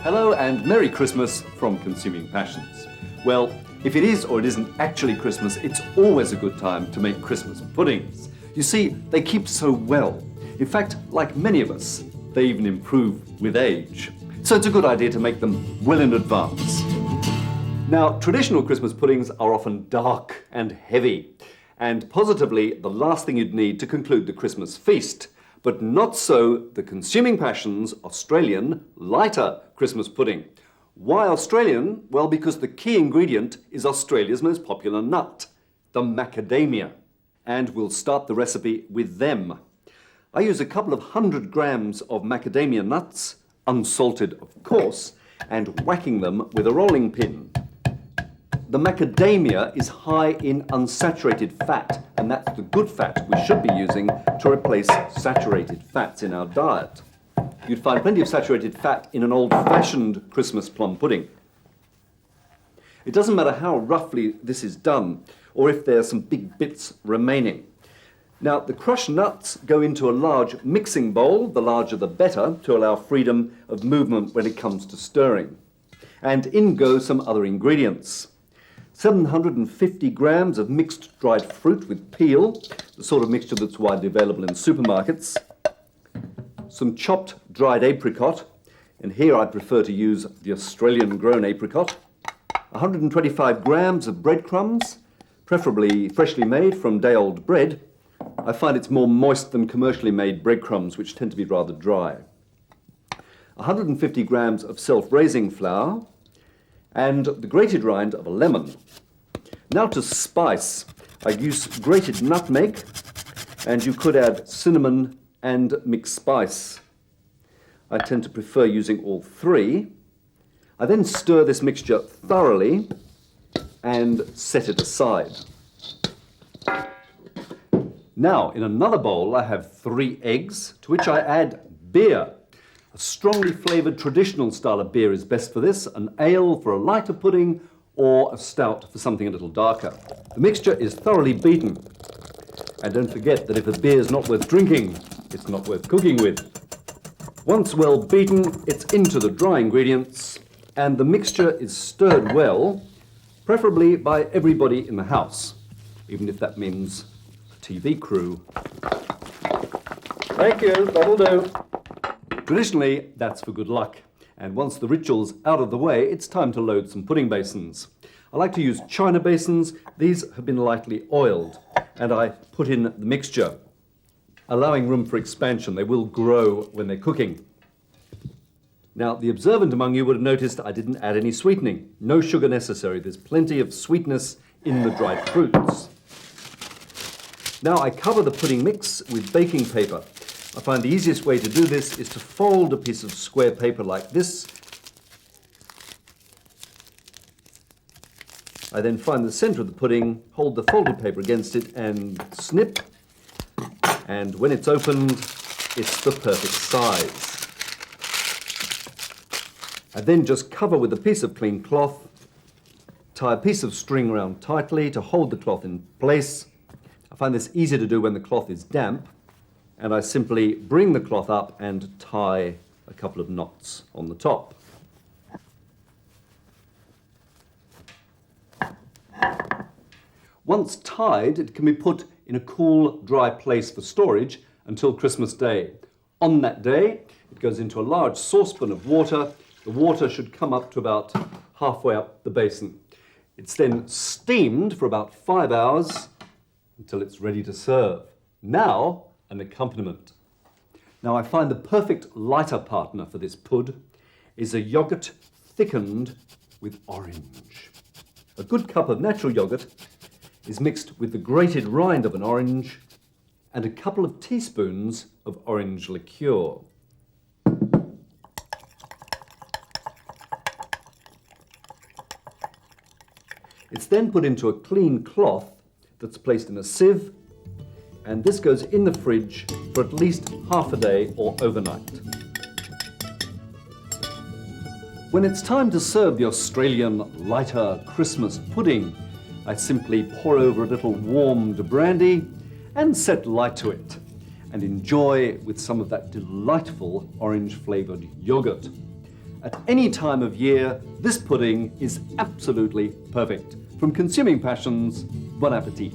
Hello and Merry Christmas from Consuming Passions. Well, if it is or it isn't actually Christmas, it's always a good time to make Christmas puddings. You see, they keep so well. In fact, like many of us, they even improve with age. So it's a good idea to make them well in advance. Now, traditional Christmas puddings are often dark and heavy, and positively the last thing you'd need to conclude the Christmas feast. But not so the Consuming Passions Australian lighter Christmas pudding. Why Australian? Well, because the key ingredient is Australia's most popular nut, the macadamia. And we'll start the recipe with them. I use a couple of 100 grams of macadamia nuts, unsalted of course, and whacking them with a rolling pin. The macadamia is high in unsaturated fat, and that's the good fat we should be using to replace saturated fats in our diet. You'd find plenty of saturated fat in an old-fashioned Christmas plum pudding. It doesn't matter how roughly this is done, or if there are some big bits remaining. Now, the crushed nuts go into a large mixing bowl, the larger the better, to allow freedom of movement when it comes to stirring. And in go some other ingredients. 750 grams of mixed dried fruit with peel, the sort of mixture that's widely available in supermarkets. Some chopped dried apricot, and here I prefer to use the Australian-grown apricot. 125 grams of breadcrumbs, preferably freshly made from day-old bread. I find it's more moist than commercially made breadcrumbs, which tend to be rather dry. 150 grams of self-raising flour, and the grated rind of a lemon. Now to spice, I use grated nutmeg, and you could add cinnamon and mixed spice. I tend to prefer using all three. I then stir this mixture thoroughly and set it aside. Now, in another bowl, I have 3 eggs, to which I add beer. A strongly flavoured traditional style of beer is best for this, an ale for a lighter pudding, or a stout for something a little darker. The mixture is thoroughly beaten. And don't forget that if a beer is not worth drinking, it's not worth cooking with. Once well beaten, it's into the dry ingredients, and the mixture is stirred well, preferably by everybody in the house, even if that means a TV crew. Thank you, that'll do. Traditionally, that's for good luck. And once the ritual's out of the way, it's time to load some pudding basins. I like to use china basins. These have been lightly oiled, and I put in the mixture, allowing room for expansion. They will grow when they're cooking. Now, the observant among you would have noticed I didn't add any sweetening. No sugar necessary. There's plenty of sweetness in the dried fruits. Now I cover the pudding mix with baking paper. I find the easiest way to do this is to fold a piece of square paper like this. I then find the center of the pudding, hold the folded paper against it and snip. And when it's opened, it's the perfect size. I then just cover with a piece of clean cloth, tie a piece of string around tightly to hold the cloth in place. I find this easier to do when the cloth is damp. And I simply bring the cloth up and tie a couple of knots on the top. Once tied, it can be put in a cool, dry place for storage until Christmas Day. On that day, it goes into a large saucepan of water. The water should come up to about halfway up the basin. It's then steamed for about 5 hours until it's ready to serve. Now, an accompaniment. Now I find the perfect lighter partner for this pud is a yoghurt thickened with orange. A good cup of natural yoghurt is mixed with the grated rind of an orange and a couple of teaspoons of orange liqueur. It's then put into a clean cloth that's placed in a sieve, and this goes in the fridge for at least half a day or overnight. When it's time to serve the Australian lighter Christmas pudding, I simply pour over a little warmed brandy and set light to it, and enjoy with some of that delightful orange-flavoured yoghurt. At any time of year, this pudding is absolutely perfect. From Consuming Passions, bon appetit.